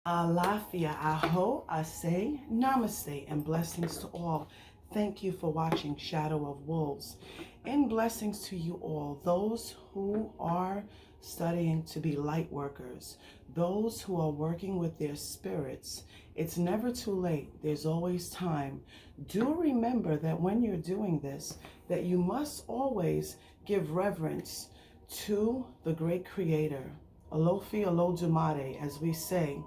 Alafia, aho, ase, namaste, and blessings to all. Thank you for watching Shadow of Wolves. And blessings to you all, those who are studying to be light workers, those who are working with their spirits. It's never too late. There's always time. Do remember that when you're doing this, that you must always give reverence to the great creator. Alofi Olodumare, as we say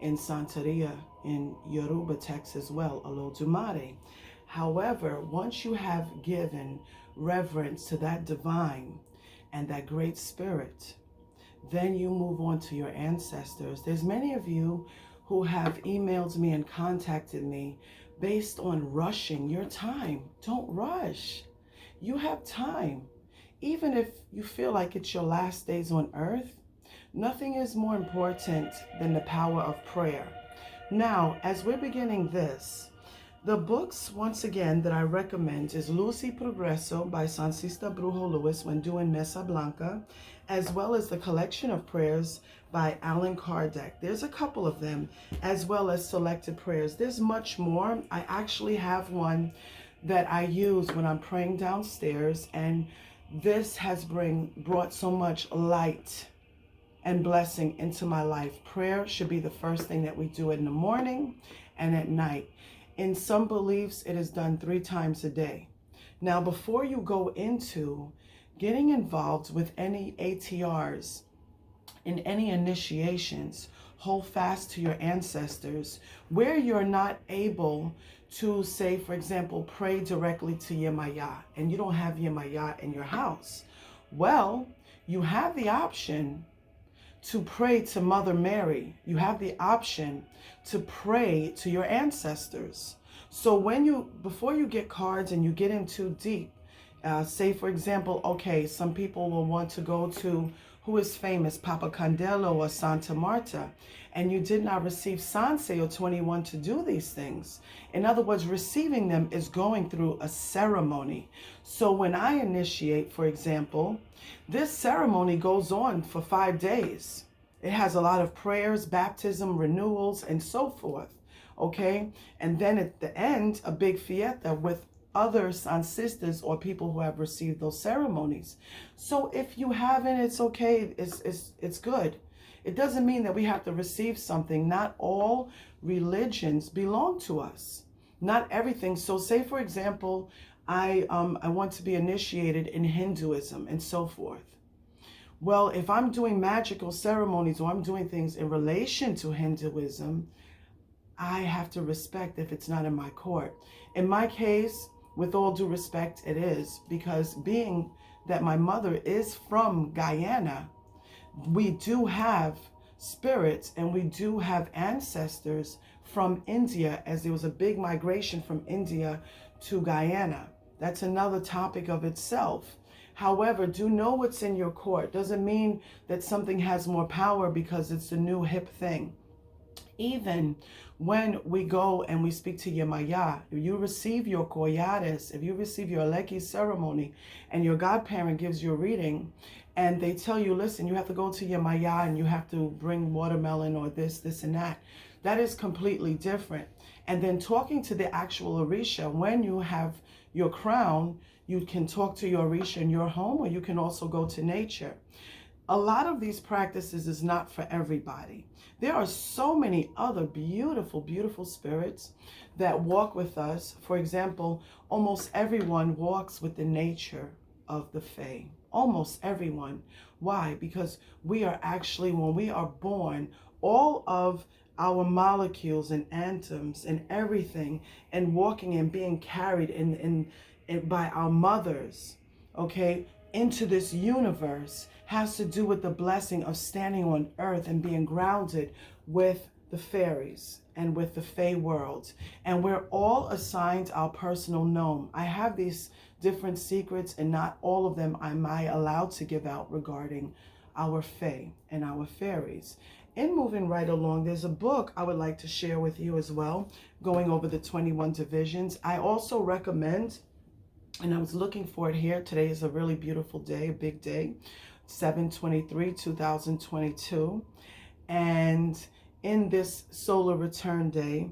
in Santeria, in Yoruba text as well, Olodumare. However, once you have given reverence to that divine and that great spirit, then you move on to your ancestors. There's many of you who have emailed me and contacted me based on rushing your time. Don't rush. You have time. Even if you feel like it's your last days on earth, nothing is more important than the power of prayer. Now, as we're beginning this, the books, once again, that I recommend is Luz y Progreso by Sansista Brujo Lewis when doing Mesa Blanca, as well as the collection of prayers by Allan Kardec. There's a couple of them, as well as selected prayers. There's much more. I actually have one that I use when I'm praying downstairs, and this has brought so much light and blessing into my life. Prayer should be the first thing that we do in the morning and at night. In some beliefs, it is done 3 times a day. Now, before you go into getting involved with any ATRs, in any initiations, hold fast to your ancestors. Where you're not able to, say, for example, pray directly to Yemaya, and you don't have Yemaya in your house, well, you have the option to pray to Mother Mary. You have the option to pray to your ancestors. So before you get cards and you get in too deep, say for example, okay, some people will want to go to who is famous, Papa Candelo or Santa Marta, and you did not receive Sanse or 21 to do these things. In other words, receiving them is going through a ceremony. So when I initiate, for example, this ceremony goes on for 5 days. It has a lot of prayers, baptism, renewals, and so forth, okay? And then at the end, a big fiesta with other Sansistas or people who have received those ceremonies. So if you haven't, it's okay, it's good. It doesn't mean that we have to receive something. Not all religions belong to us. Not everything. So say, for example, I want to be initiated in Hinduism and so forth. Well, if I'm doing magical ceremonies or I'm doing things in relation to Hinduism, I have to respect if it's not in my court. In my case, with all due respect, it is, because being that my mother is from Guyana, we do have spirits and we do have ancestors from India, as there was a big migration from India to Guyana. That's another topic of itself. However, do know what's in your court. Doesn't mean that something has more power because it's a new hip thing. Even when we go and we speak to Yemaya, if you receive your collares, if you receive your Aleki ceremony, and your godparent gives you a reading, and they tell you, listen, you have to go to Yemaya and you have to bring watermelon or this, and that. That is completely different. And then talking to the actual Orisha, when you have your crown, you can talk to your Orisha in your home, or you can also go to nature. A lot of these practices is not for everybody. There are so many other beautiful, beautiful spirits that walk with us. For example, almost everyone walks with the nature of the Fae. Almost everyone. Why? Because we are actually, when we are born, all of our molecules and atoms and everything, and walking and being carried in by our mothers, okay, into this universe, has to do with the blessing of standing on earth and being grounded with the fairies and with the Fae world. And we're all assigned our personal gnome. I have these different secrets, and not all of them am I allowed to give out regarding our Fae and our fairies. In moving right along, there's a book I would like to share with you as well, going over the 21 divisions. I also recommend, and I was looking for it here. Today is a really beautiful day, a big day, 7/23/2022. And in this solar return day,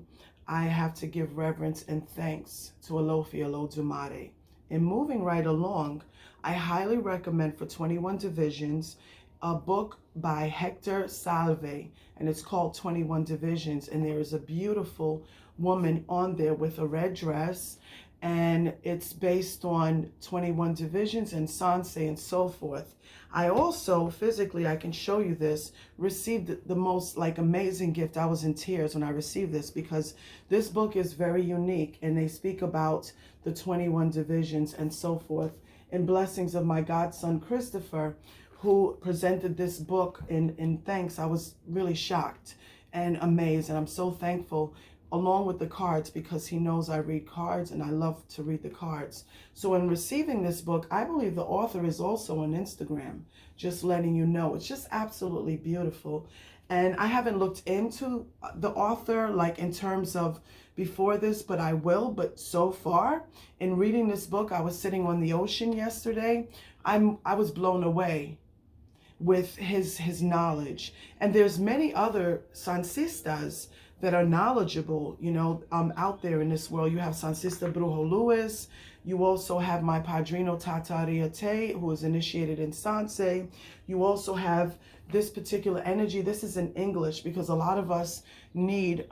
I have to give reverence and thanks to Alofi Olodumare. In moving right along, I highly recommend for 21 Divisions a book by Hector Salve, and it's called 21 Divisions. And there is a beautiful woman on there with a red dress, and it's based on 21 divisions and Sanse and so forth. I also, physically, I can show you this, received the most amazing gift. I was in tears when I received this because this book is very unique, and they speak about the 21 divisions and so forth. And blessings of my godson Christopher, who presented this book in thanks. I was really shocked and amazed, and I'm so thankful, along with the cards, because he knows I read cards and I love to read the cards. So in receiving this book, I believe the author is also on Instagram, just letting you know. It's just absolutely beautiful. And I haven't looked into the author in terms of before this, but I will. But so far in reading this book, I was sitting on the ocean yesterday. I was blown away with his knowledge. And there's many other Sansistas that are knowledgeable, out there in this world. You have Sansista Brujo Lewis. You also have my Padrino Tataria Te, who is initiated in Sanse. You also have this particular energy. This is in English because a lot of us need,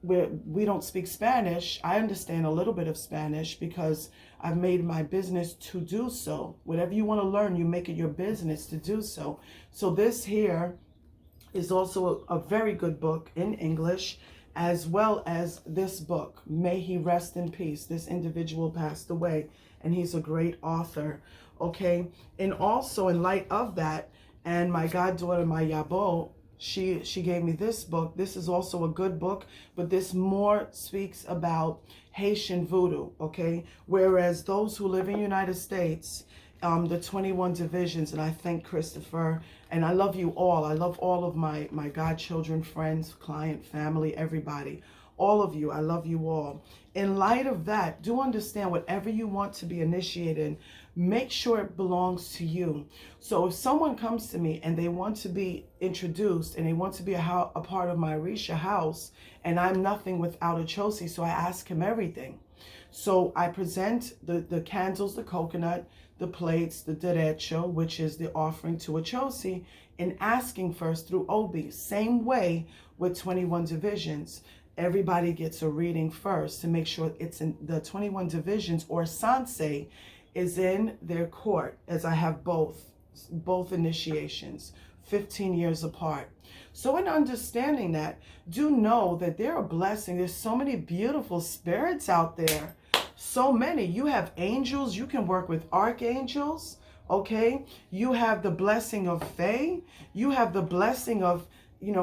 we don't speak Spanish. I understand a little bit of Spanish because I've made my business to do so. Whatever you want to learn, you make it your business to do so. So this here is also a very good book in English, as well as this book, May He Rest in Peace. This individual passed away, and he's a great author, okay? And also in light of that, and my goddaughter, my Yabo, she gave me this book. This is also a good book, but this more speaks about Haitian voodoo, okay? Whereas those who live in the United States, the 21 divisions, and I thank Christopher, and I love you all. I love all of my godchildren, friends, client, family, everybody. All of you, I love you all. In light of that, do understand whatever you want to be initiated, make sure it belongs to you. So if someone comes to me and they want to be introduced and they want to be a part of my Risha house, and I'm nothing without a Chosi, so I ask him everything. So I present the candles, the coconut, the plates, the derecho, which is the offering to a Chosi, and asking first through Obi. Same way with 21 divisions. Everybody gets a reading first to make sure it's in the 21 divisions, or Sanse is in their court, as I have both initiations, 15 years apart. So in understanding that, do know that there are blessings. There's so many beautiful spirits out there. So many. You have angels. You can work with archangels. Okay. You have the blessing of faith. You have the blessing of,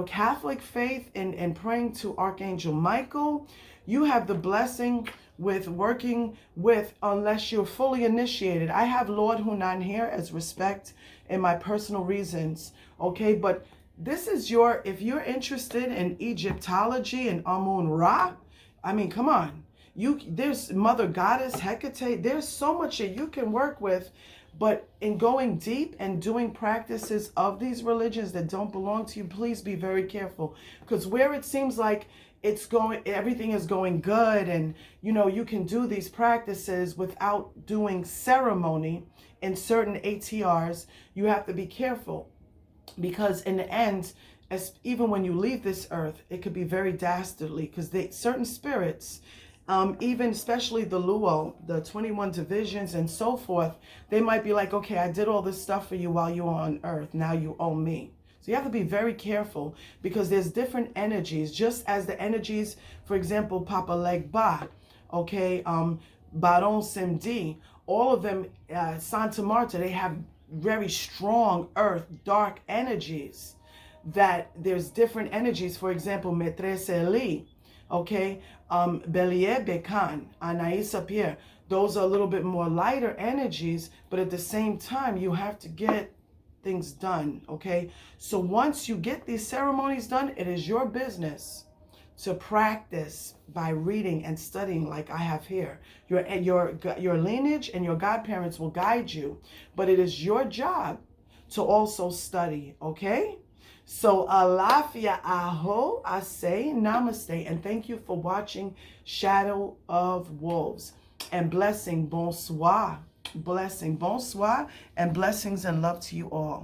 Catholic faith and praying to Archangel Michael. You have the blessing with working with, unless you're fully initiated. I have Lord Hunan here as respect in my personal reasons. Okay. But this is if you're interested in Egyptology and Amun Ra, I mean, come on. There's Mother Goddess, Hecate. There's so much that you can work with, but in going deep and doing practices of these religions that don't belong to you, please be very careful. Because where it seems like everything is going good, and you can do these practices without doing ceremony in certain ATRs, you have to be careful, because in the end, even when you leave this earth, it could be very dastardly, because certain spirits, even especially the Luo, the 21 divisions and so forth, they might be like, okay, I did all this stuff for you while you were on earth. Now you owe me. So you have to be very careful, because there's different energies, just as the energies, for example, Papa Legba, okay, Baron Simdi, all of them, Santa Marta, they have very strong earth, dark energies, that there's different energies. For example, Maîtresse Elie, okay, Belier Bekan, Anaïsa Pierre, those are a little bit more lighter energies, but at the same time, you have to get things done, okay? So once you get these ceremonies done, it is your business to practice by reading and studying like I have here. Your lineage and your godparents will guide you, but it is your job to also study, okay? So, alafia aho, I say namaste, and thank you for watching Shadow of Wolves. And blessing, bonsoir, and blessings and love to you all.